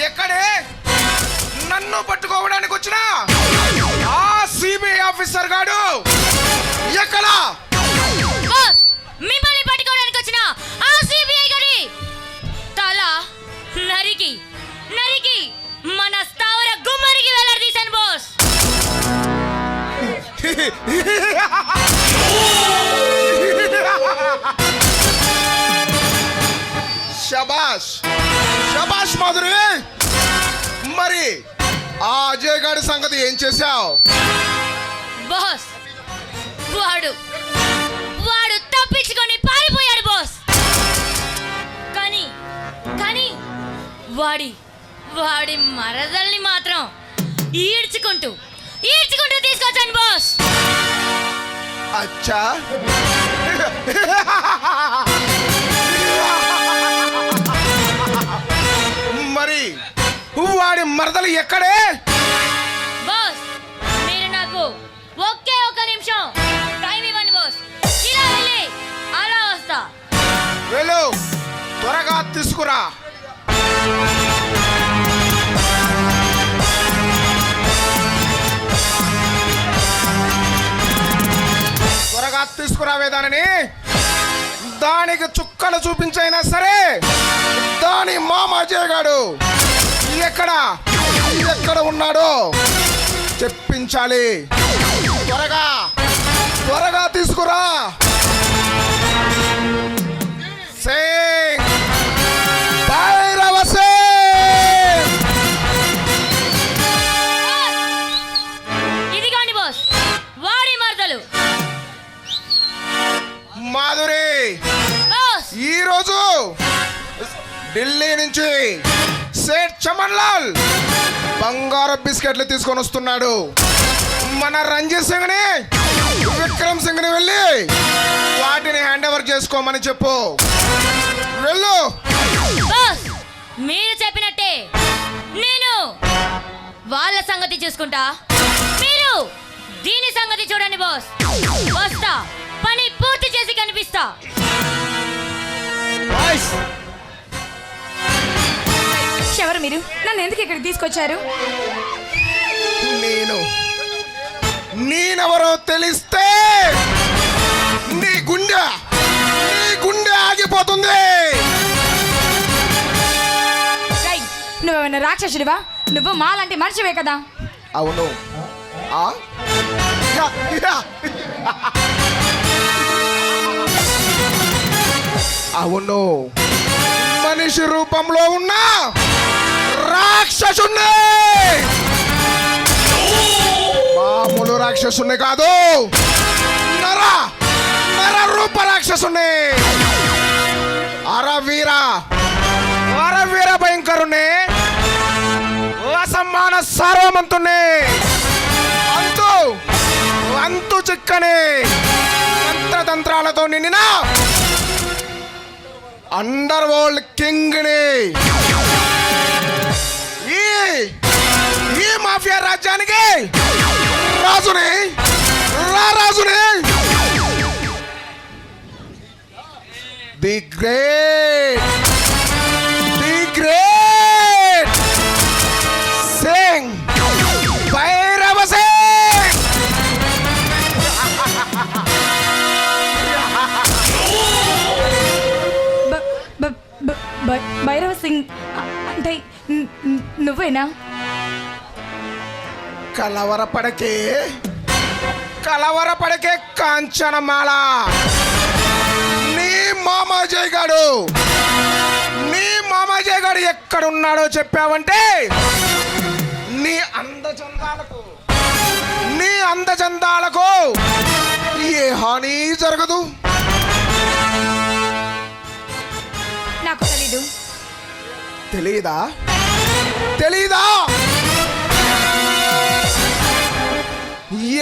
ఎక్కడే నన్ను పట్టుకోవడానికి వచ్చిన ఆ సిబిఐ ఆఫీసర్ గాడు ఎక్కడ? మిమ్మల్ని పట్టుకోవడానికి వచ్చిన ఆ సిబిఐ గారి తల నరికి నరికి మన స్థావర గుమ్మరికి వేలాడదీశాను బాస్. శబాష్ శబాష్ మాధురి. మరి ఆ అజయ్ గాడి సంగతి ఏం చేశావు? బాస్ వాడు వాడు తప్పించుకొని పారిపోయాడు బాస్. కానీ కానీ వాడి వాడి మరదల్ని మాత్రం ఈడ్చుకుంటూ తీసుకొచ్చాను బాస్. అచ్చా మరి వాడి మరదలు ఎక్కడే? బాస్ మీరు నాకు ఒకే ఒక నిమిషం టైం ఇవ్వండి బాస్. ఇలా వెళ్ళి అలా వస్తా. వెళ్ళు, త్వరగా తీసుకురా. త్వరగా తీసుకురావేదానని దానికి చుక్కలు చూపించైనా సరే దాని మామ అజయ్ గాడు ఎక్కడ ఉన్నాడో చెప్పించాలి. త్వరగా తీసుకురా. సింగ్ భైరవ సింగ్. ఇదిగోండి బాస్ వాడి మరదలు. మాధురి బాస్ ఈరోజు ఢిల్లీ నుంచి సేట్ చమన్ లాల్ బంగారు బిస్కెట్లు తీసుకొని వస్తున్నాడు. మన రంజిత్ సింగ్ ని విక్రమ్ సింగ్ ని వెళ్ళి వాటిని హ్యాండ్ ఓవర్ చేసుకోమని చెప్పు. వెళ్ళు. బాస్ మీరు చెప్పినట్టే నేను వాళ్ళ సంగతి చూసుకుంటా, మీరు దీని సంగతి చూడండి బాస్. వస్తా, పని పూర్తి చేసి కనిపిస్తా. ఎవరు మీరు? నన్ను ఎందుకు ఇక్కడికి తీసుకొచ్చారు? నేనెవరో తెలిస్తే నీ గుండె ఆగిపోతుంది. నువ్వేమన్నా రాక్షసుడివా? నువ్వు మాలాంటి మనిషివే కదా? అవును. అవును, మనిషి రూపంలో ఉన్న రాక్షసుని, మామూలు రాక్షసుని కాదు, నర రూప రాక్షసుని, అరవీర భయంకరుని, అసమాన సార్వమంతుని, అంతు చిక్కని తంత్రాలతో నిండిన అండర్ వరల్డ్ కింగ్ ని, ఈ మాఫియా రాజ్యానికి రాజుని, ది గ్రేట్ సింగ్ భైరవ సింగ్. భైరవ సింగ్ అంటే నువ్వేనా? కలవరపడకే, కలవరపడకే కాంచనమాల. నీ మామాజయ్ గాడు ఎక్కడున్నాడో చెప్పావంటే నీ అందచందాలకు ఏ హాని జరగదు. నాకు తెలీదు. తెలీదా?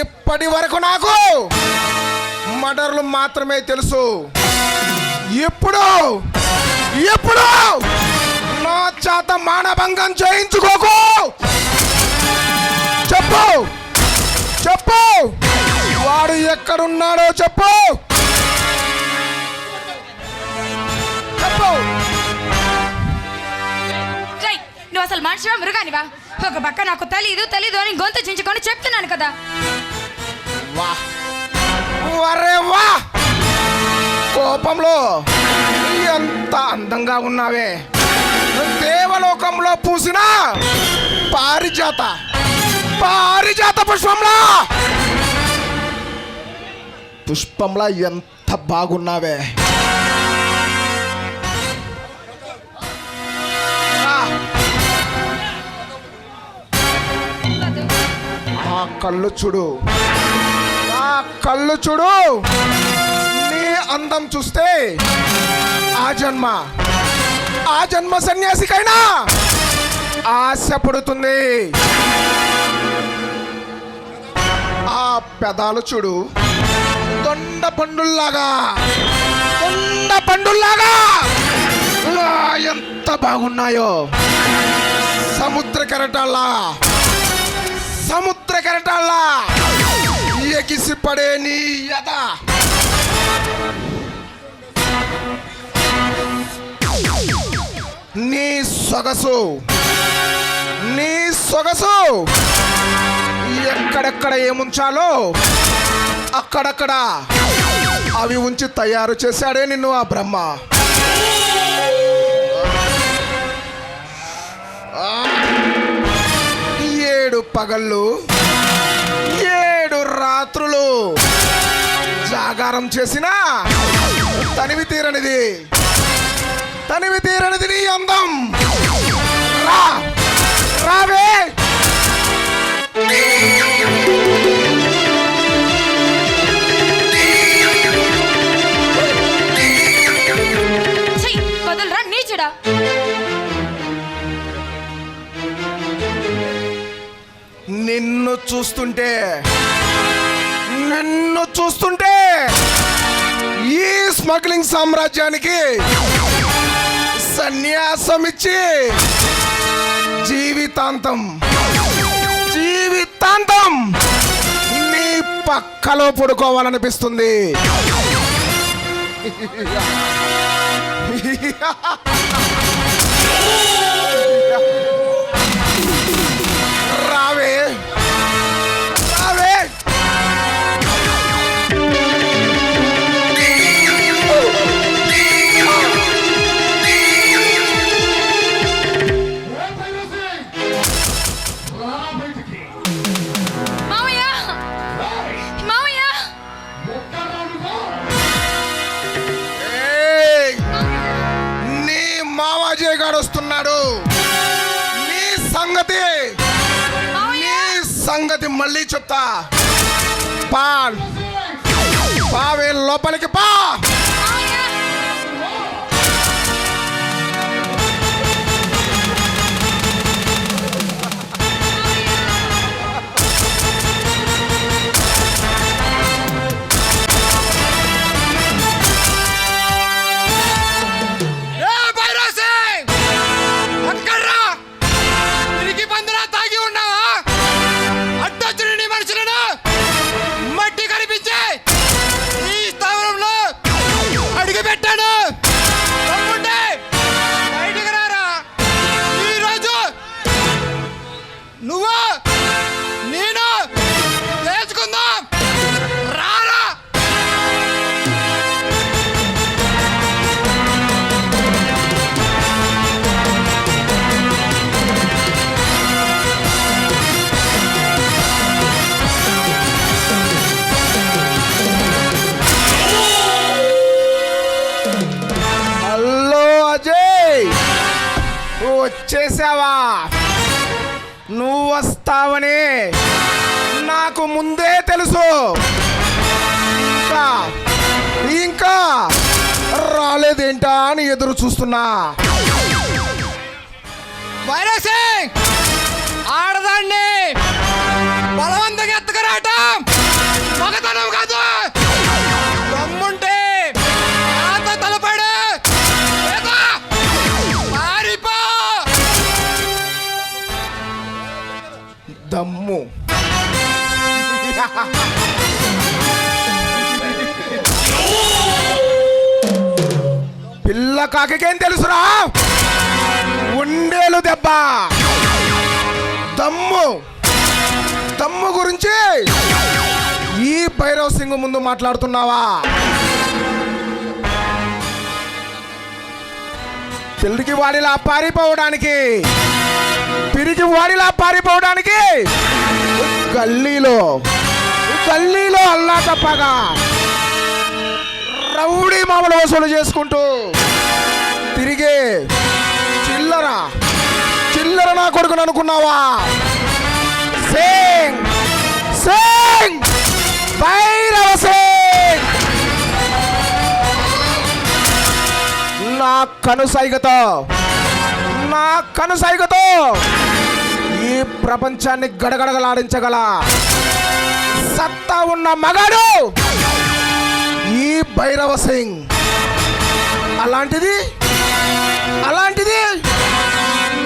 ఇప్పటి వరకు నాకు మర్డర్లు మాత్రమే తెలుసు. ఇప్పుడు నా చేత మానభంగం చేయించుకోకు. చెప్పు వాడు ఎక్కడున్నాడో చెప్పు. నువ్వు అసలు మనిషివా మృగానివా? ఒక పక్క నాకు తెలీదు అని గొంతు చించుకొని చెప్తున్నాను కదా. వా కోపంలో ఎంత అందంగా ఉన్నావే. దేవలోకంలో పూసిన పారిజాత పుష్పంలా ఎంత బాగున్నావే. ఆ కళ్ళు చూడు. నీ అందం చూస్తే ఆ జన్మ సన్యాసికైనా ఆశ పడుతుంది. ఆ పెదాలు చూడు, దొండ పండుల్లాగా ఎంత బాగున్నాయో. సముద్ర కెరటాల్లా ఎగిసిపడే నీ యద. నీ సొగసు ఎక్కడెక్కడ ఏముంచాలో అక్కడక్కడ అవి ఉంచి తయారు చేశాడే నిన్ను ఆ బ్రహ్మ. 7 పగళ్ళు 7 రాత్రులు జాగారం చేసిన తనివి తీరనిది నీ అందం. రావే. వదలరా నీచుడా. నిన్ను చూస్తుంటే ఈ స్మగ్లింగ్ సామ్రాజ్యానికి సన్యాసం ఇచ్చి జీవితాంతం నీ పక్కలో పడుకోవాలనిపిస్తుంది. రావే. మామాజయ్ గాడు వస్తున్నాడు. నీ సంగతి మళ్ళీ చెప్తా. పావే లోపలికి పా. వచ్చేసావా? నువ్వు వస్తావని నాకు ముందే తెలుసు. ఇంకా ఇంకా రాలేదేంటా అని ఎదురు చూస్తున్నా. వైరసే ఆడదాన్ని బలవంతంగా ఎత్తుకురావటం మగతనం కాదు. దమ్ముంటే నాతో తలపడు, లేదా పారిపో. దమ్ము పిల్ల కాకేం తెలుసురా? ఉండేలు దెబ్బ. దమ్ము దమ్ము గురించి ఈ భైరవ్ సింగ్ ముందు మాట్లాడుతున్నావా? పిరికి వాడిలా పారిపోవడానికి, పిరికి వాడిలా పారిపోవడానికి గల్లీలో అల్లా తప్పగా రౌడీ మామూలు వసూలు చేసుకుంటూ తిరిగి చిల్లర నా కొడుకుని అనుకున్నావా? సింగ్ సింగ్ భైరవ సింగ్ నా కనుసైగతో ఈ ప్రపంచాన్ని గడగడగలాడించగల సత్తా ఉన్న మగాడు ఈ భైరవ సింగ్. అలాంటిది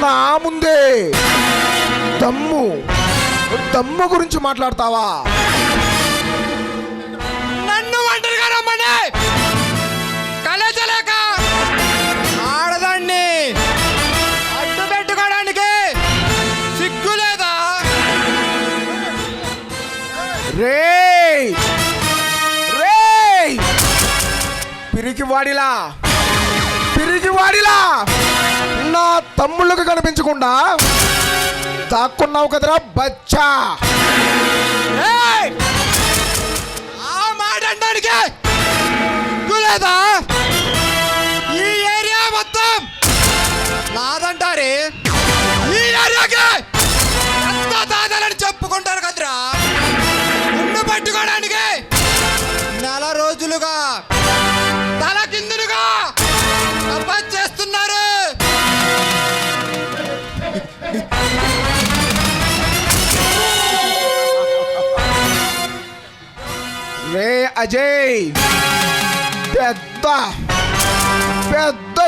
నా ముందే దమ్ము గురించి మాట్లాడతావా? నన్ను ఒంటరిగా రమ్మని కలచలేక ఆడదాన్ని అడ్డు పెట్టుకోవడానికి సిగ్గు లేదా? రేయ్ పిరికి వాడిలా నా తమ్ముళ్ళకి కనిపించకుండా దాక్కున్నావు కదరా బచ్చా. ఏయ్! ఆ మాట అనడానికి సిగ్గు లేదా? ఈ ఏరియా మొత్తం నాదంటారే. ఈ ఏరియాకి ఎంత దాదాలని చెప్పుకుంటారు కదరా. ఉండు పట్టుకోవడానికి నెల రోజులుగా తల కిందులుగా తపస్సు చేస్తున్నారు. రే అజయ్, పెద్ద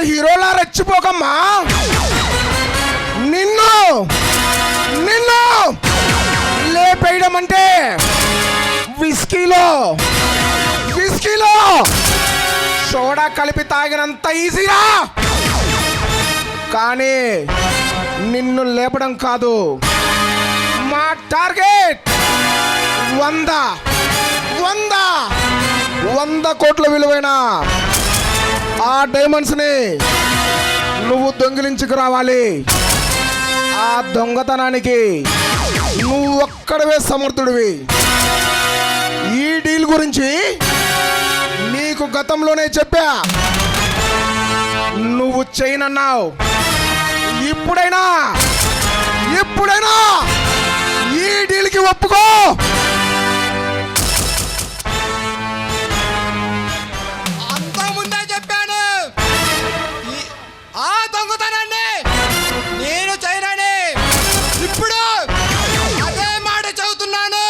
హీరోలా రెచ్చిపోకమ్మా. నిన్ను లేపేయడం అంటే విస్కీలో సోడా కలిపి తాగినంత ఈజీరా. కానీ నిన్ను లేపడం కాదు, మా టార్గెట్ 100 కోట్ల విలువైన ఆ డైమండ్స్ ని నువ్వు దొంగిలించుకు రావాలి. ఆ దొంగతనానికి నువ్వు ఒక్కడవే సమర్థుడివి. ఈ డీల్ గురించి నీకు గతంలోనే చెప్పా. నువ్వు చేయనన్నావు. ఇప్పుడైనా ఈ డీల్కి ఒప్పుకో. అంతకుముందే చెప్పాను, ఆ దొంగతనాన్ని నేను చేయనని. ఇప్పుడు అదే మాట చెబుతున్నాను.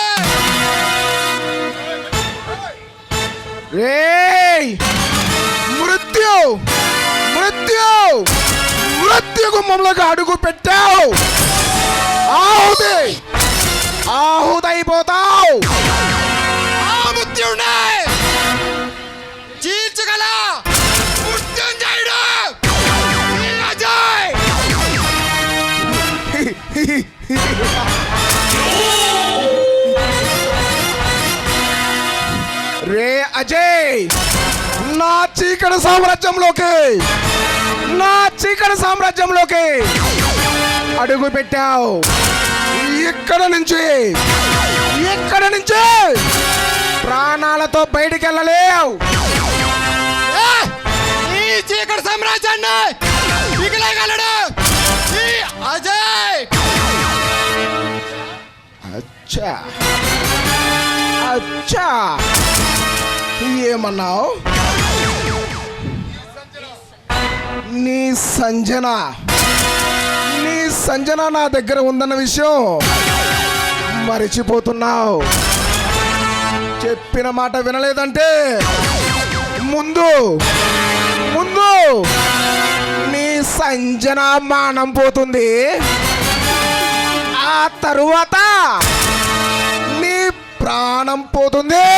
రేయ్, మృత్యు గుమ్మంలోకి అడుగు పెట్టావు, ఆహుదైపోతావు. ఆ మృత్యువునే చీల్చగల మృత్యుంజయుడు ఈ అజయ్. రే అజయ్, నా చీకటి సామ్రాజ్యంలోకి అడుగు పెట్టావు. ఇక్కడ నుంచి ప్రాణాలతో బయటికి వెళ్ళలేవు. ఈ చీకటి సామ్రాజ్యాన్ని మిగిలగలడు ఈ అచ్చా అచ్చా ఏమన్నావు? నీ సంజన నా దగ్గర ఉందన్న విషయం మరిచిపోతున్నావు. చెప్పిన మాట వినలేదంటే ముందు నీ సంజన మానం పోతుంది. ఆ తరువాత నీ ప్రాణం పోతుంది.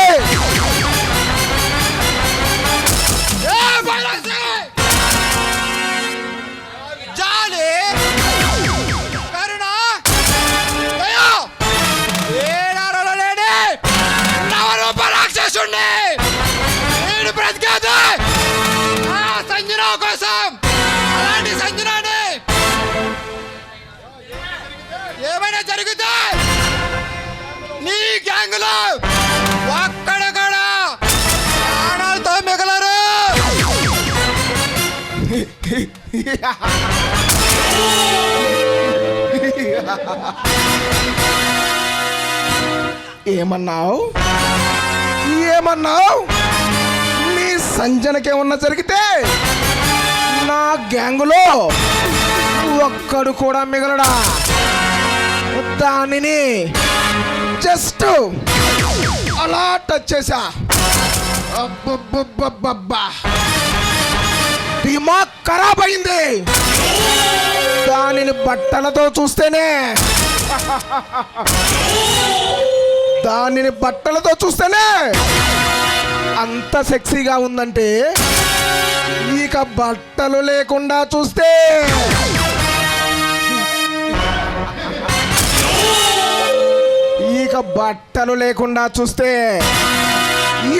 జాలి, కరుణ, దయ, ఏడారలో లేని నవరూప రాక్షసుణ్ణి నేను బ్రతికేది ఆ సంజన కోసం. అలాంటి సంజనాన్ని ఏమైనా జరిగితే నీ గ్యాంగులో ఒక్కడ కూడా ప్రాణాలతో మిగలరు. ఏమన్నావు? నీ సంజనకేమన్నా జరిగితే నా గ్యాంగులో ఒక్కడు కూడా మిగలడా? దానిని జస్ట్ అలా టచ్ చేశా, అబ్బబ్బబ్బబ్బబ్బా, దిమాగ్ ఖరాబ్ అయింది. దానిని బట్టలతో చూస్తేనే అంత సెక్సీగా ఉందంటే ఇక బట్టలు లేకుండా చూస్తే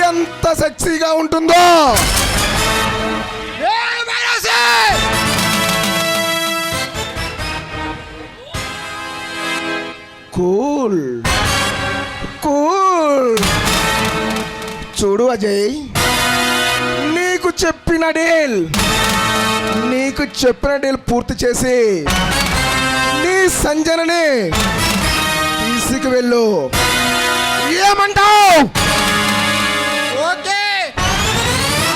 ఎంత సెక్సీగా ఉంటుందో. కూల్ చూడు అజయ్, నీకు చెప్పిన డీల్ పూర్తి చేసి నీ సంజనని తీసుకువెళ్ళు. ఏమంటావు? ఓకే,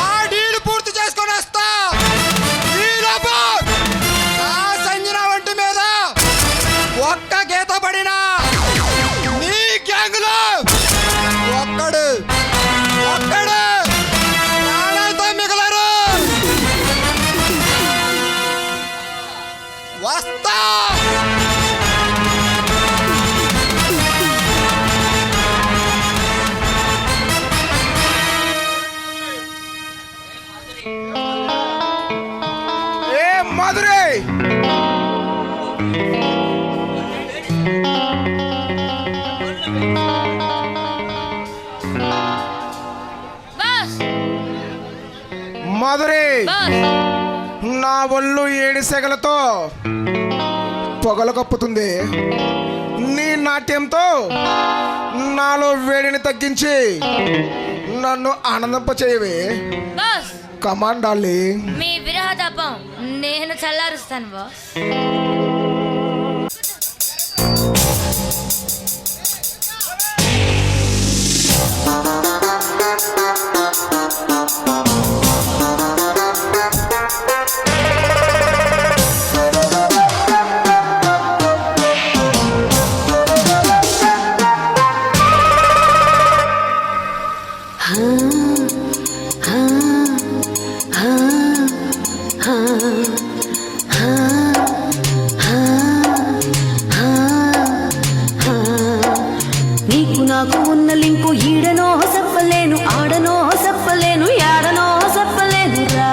ఆ డీల్ పూర్తి చేసుకొని వస్తా. ఈలోపు ఆ సంజన ఒంటి మీద ఒక్క గీత పడినా నీ గ్యాంగులో ఒక్కడు ప్రాణాలతో మిగలరు. వస్తా. మాధురి, నా ఒళ్ళు 7 సెగలతో పొగలు కప్పుతుంది. నీ నాట్యంతో నాలో వేడిని తగ్గించి నన్ను ఆనందింపచేయవే. Come on darling. మీ విరహ తాపం నేను చల్లారుస్తాను బాస్. నీకు నాకు ఉన్న లింకు ఈడనో చెప్పలేను, ఆడనో చెప్పలేను, యాడనో చెప్పలేను రా.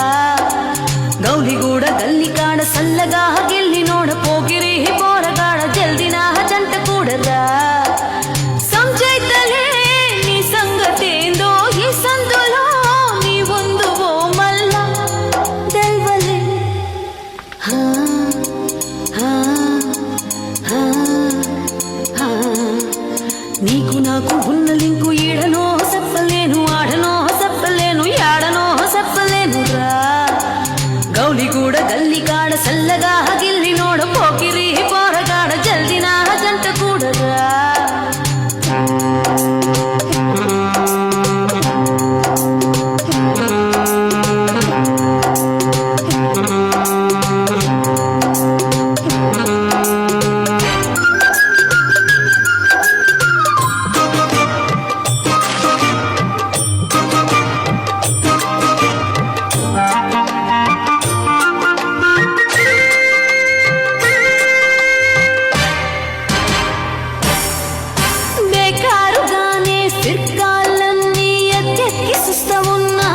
గౌలిగూడ గల్లి కాడ సల్లగా గిల్లినోడ పోగిరి పోరగాడ జల్దినా జంట కూడరా. సంజైతలే నీ సంగతేందో ఈ సందులో నీ ఉందువో మల్లా తెల్వలే. నీకు నాకు ఉన్న లింకు ఈడనో చెప్పలేను, ఆడనో చెప్పలేను, చేస్తా ఉన్నా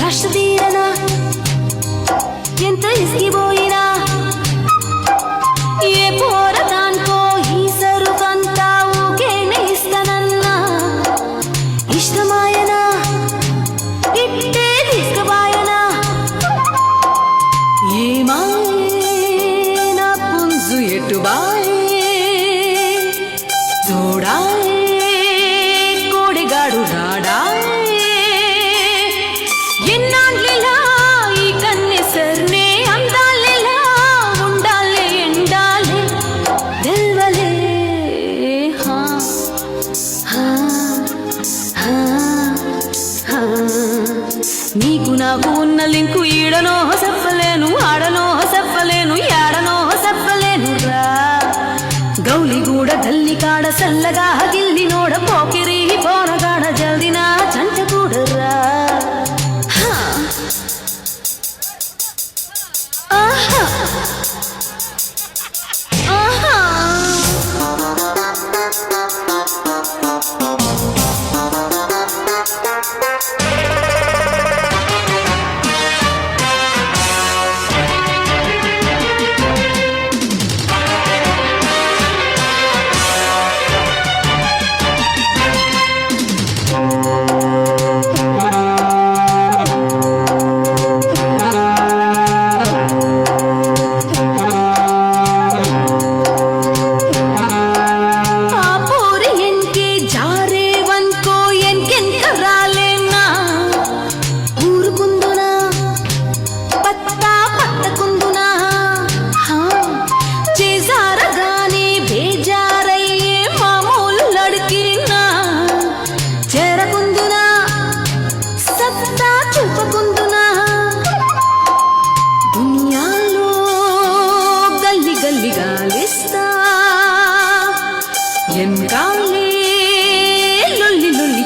రాష్ట్ర తీరనా ఎంత ఇసిగిపోయినా ఏ పోరదానికో ఈ సరుకంతా ఊకేనే ఇస్తానన్నా ఇష్టమాయనా ఇట్టే తీసుకుపోయనా ఏమాయే నా పుంజు ఎటుబాయే చూడాయే కోడిగాడు రాడాయే ఎన్నాళ్ళిలా ఈ కన్నెసర్నే అందాలిలా ఉండాలే ఎండాలే తెల్వలే హా హా హా హా నీకు నాకు ఉన్న లింకు ఈడనో చెప్పలేను ఆడనో చెప్పలేను ఏడనో చెప్పలేను రా గౌలిగూడ గల్లి కాడ సల్లగా గిల్లి నోడ పోకిరి పోరగాడ జల్దినా చంట కూడరా ఆహా ఆహా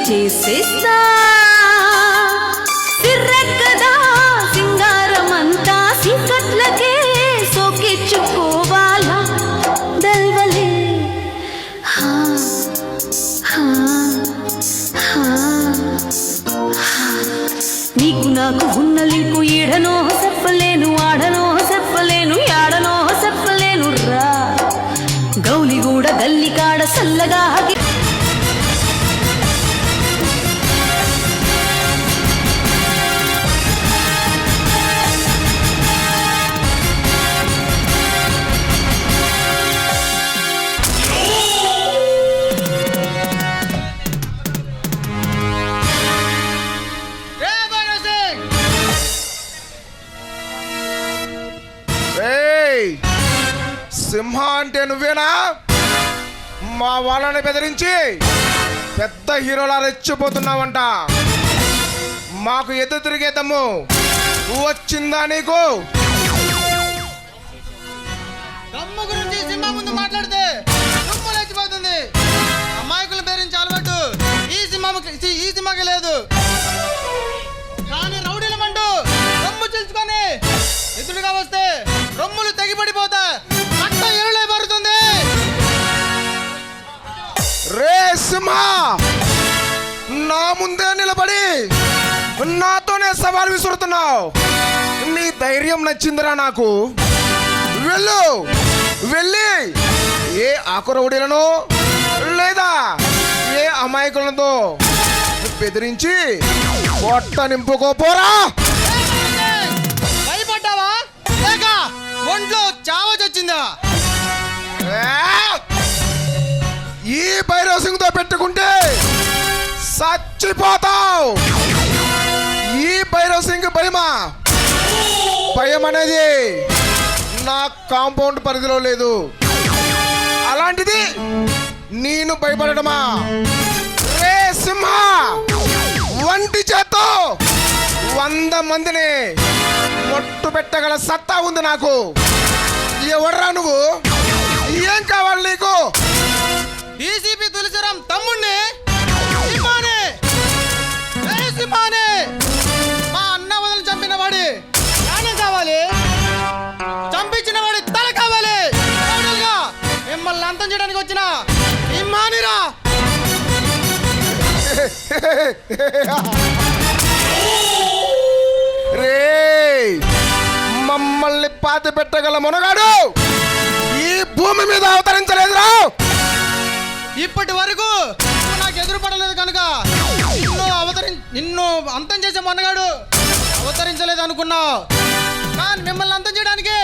చేసేస్తా సిర్రెక్కదా సింగారమంతా సీకట్లకే సోకిచ్చుకోవాలా దల్వలే హా హా హా నీకు నాకు ఉన్న లింకు ఈడనో చెప్పలేను ఆడనో చెప్పలేను ఏడనో చెప్పలేను రా గౌలిగూడ గల్లి కాడ సల్లగా సింహ అంటే నువ్వేనా? మా వాళ్ళని బెదిరించి పెద్ద హీరోలా రెచ్చిపోతున్నావంట. మాకు ఎదురు తిరిగే దమ్ము వచ్చిందా నీకు? దమ్ము గురించి సినిమా ముందు మాట్లాడితే దుమ్ము లేచిపోతుంది. అమాయకుల బెదిరించి అలవాటు ఈ సినిమాకి లేదు. కానీ రౌడీలమంటూ రొమ్ము చిల్చుకొని ఎదురుగా వస్తే రొమ్ములు తెగిపడిపోతా అట్ట ఎరులే పడుతుంది. రే సింహ, నా ముందే నిలబడి నాతోనే సవాల్ విసురుతున్నావు. నీ ధైర్యం నచ్చిందిరా నాకు. వెళ్ళి ఏ ఆకురౌడీలను లేదా ఏ అమాయకులతో బెదిరించి పొట్ట నింపుకోపోరా. భయపడ్డావా లేక ఒంట్లో చావ చచ్చిందా? ఈ భైరవ్ సింగ్ తో పెట్టుకుంటే చచ్చిపోతావు. ఈ భైరవ్ సింగ్ భయం అనేది నా కాంపౌండ్ పరిధిలో లేదు. అలాంటిది నేను భయపడటమా? రే సింహ, వంటి చేత్తో 100 మందిని మొట్టు పెట్టగల సత్తా ఉంది నాకు. ఎవర్రా నువ్వు? ఏం కావాలి నీకు? డీసీపీ తులసిరామ్ తమ్ముణ్ణి సింహానే మా అన్న వదిలి చంపిన వాడి ప్రాణం కావాలి, చంపించిన వాడి తల కావాలి. మిమ్మల్ని అంతం చేయడానికి వచ్చిన సింహానిరా. రే మమ్మల్ని పాతి పెట్టగల మునగాడు ఈ భూమి మీద అవతరించలేదురా. ఇప్పటి వరకు నువ్వు నాకు ఎదురుపడలేదు కనుక నిన్ను అంతం చేసే మొన్నగాడు అవతరించలేదు అనుకున్నావు. కానీ మిమ్మల్ని అంతం చేయడానికి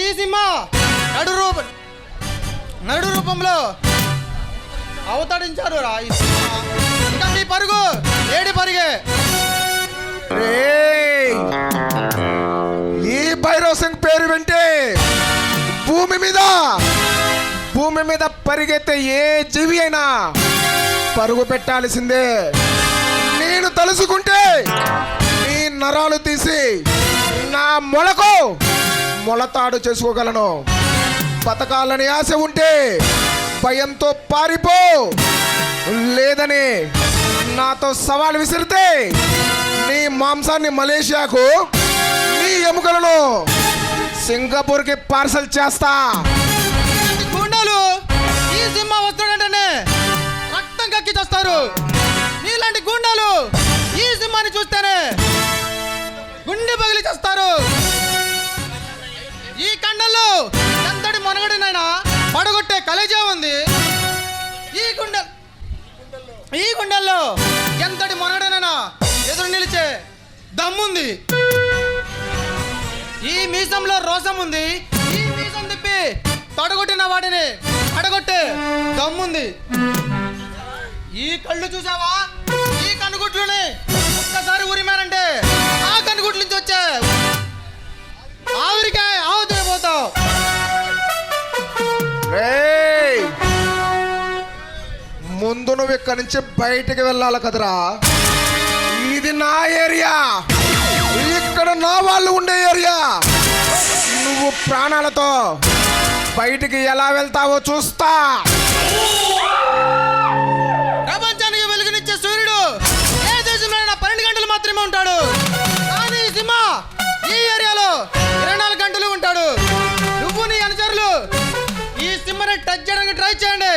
ఈ సింహ నడు రూపంలో అవతరించారు రా ఈ సింహ. ఇంకా నీ పరుగు ఏడి పరుగే. రేయ్, ఈ భైరవ్ సింగ్ పేరు వింటే భూమి మీద పరిగెత్తే ఏ జీవి అయినా పరుగు పెట్టాల్సిందే. నేను తలుసుకుంటే నీ నరాలు తీసి నా మొలతాడు చేసుకోగలను. బతకాలని ఆశ ఉంటే భయంతో పారిపో, లేదని నాతో సవాల్ విసిరితే నీ మాంసాన్ని మలేషియాకు, నీ ఎముకలను సింగపూర్కి పార్సల్ చేస్తా. గుండాలు ఈ సింహ వస్తాడంటేనే రక్తం కక్కి చేస్తారు. నీలాంటి గుండాలు ఈ సింహాన్ని చూస్తేనే గుండె పగిలి చేస్తారు. ఈ కండల్లో ఎంతటి మొనగడినైనా పడగొట్టే కలేజా ఉంది. ఈ గుండెల్లో ఎంతటి మొనగడినైనా ఎదురు నిలిచే దమ్ముంది. ఈ మీసంలో రోసం ఉంది. ఈ మీసం తిప్పి తొడగొట్టిన వాటిని అడగొట్టే దమ్ముంది. ఈ కళ్ళు చూసావా? ఈ కనుగుట్లుని ఒక్కసారి ఉరిమారంటే ఆ కనుగుట్ల నుంచి వచ్చే ఆవిరికాయ ఆవుతైపోతావు. ముందు నువ్వు ఇక్కడి నుంచి బయటికి వెళ్ళాలి కదరా. ఇది నా ఏరియా, ఇక్కడ నా వాళ్ళు ఉండే ఏరియా. నువ్వు ప్రాణాలతో బయటికి ఎలా వెళ్తావో చూస్తా. ప్రపంచానికి వెలుగునిచ్చే సూర్యుడు ఏ దేశంలో 12 గంటలు మాత్రమే ఉంటాడు. కానీ సింహ ఈ ఏరియాలో 24 గంటలు ఉంటాడు. నువ్వు నీ అనుచరులు ఈ సింహని టచ్ చేయడానికి ట్రై చేయండి.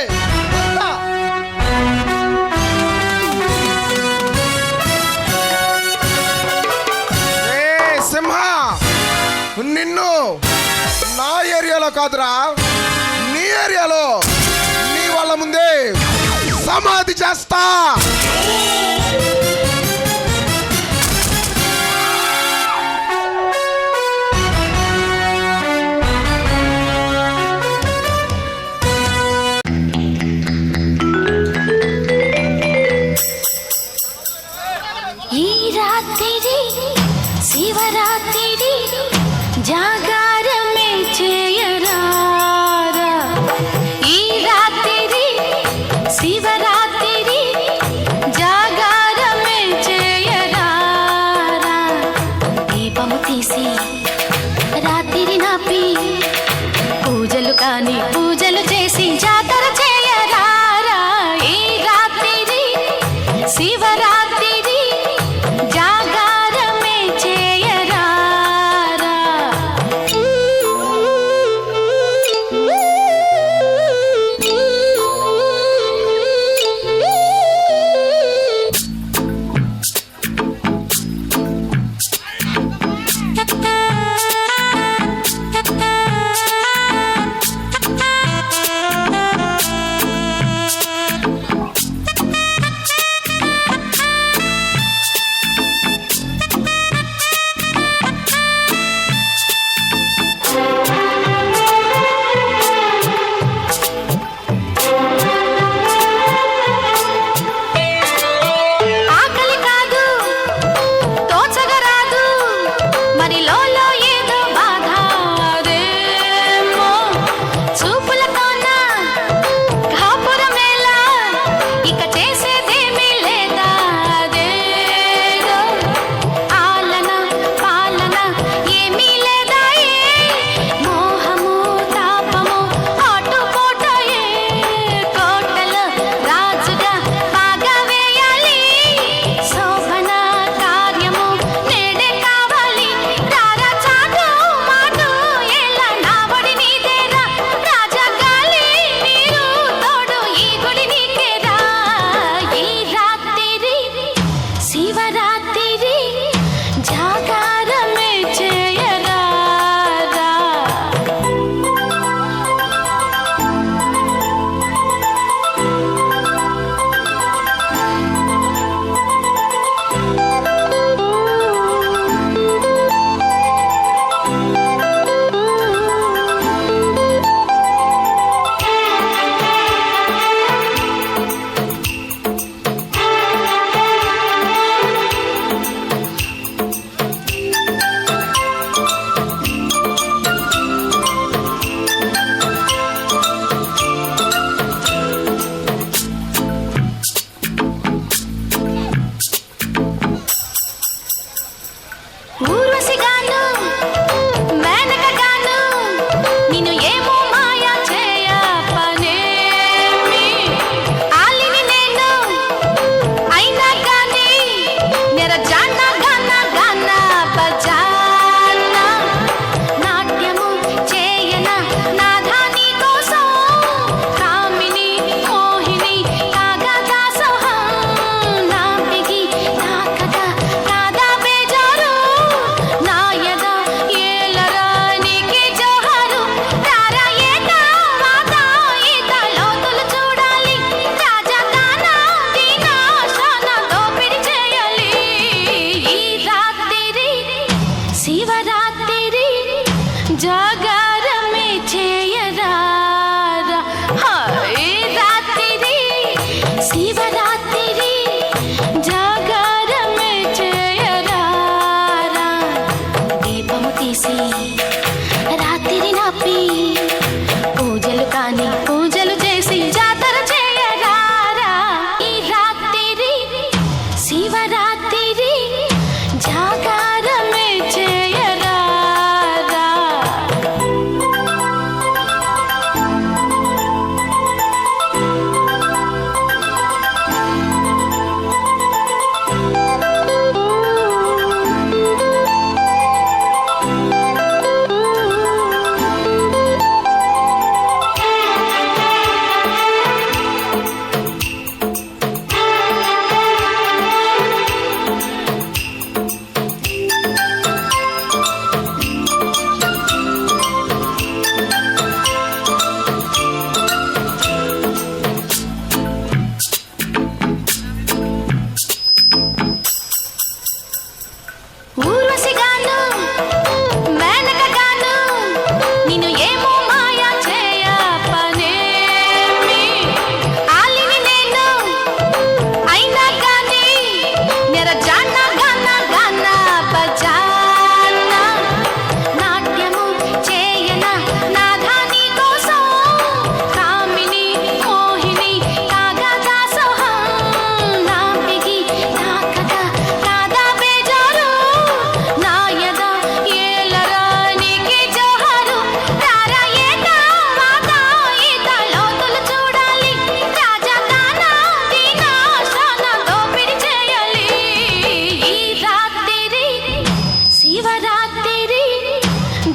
సింహ, నిన్ను నా ఏరియాలో కాదురా, నీ ఏరియాలో నీ వాళ్ళ ముందే సమాధి చేస్తా. ఈ రాత్రి శివరాత్రి జాగారమే చేయరారా. ఈ రాత్రి శివరాత్రి జాగారమే చేయరారా. దీపము తీసి రాత్రి నాపి పూజలు కాని పూజలు చేసి జాతర చేయరారా. ఈ రాత్రి శివరాత్రి జాగారమే చేయరారా.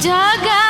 జాగా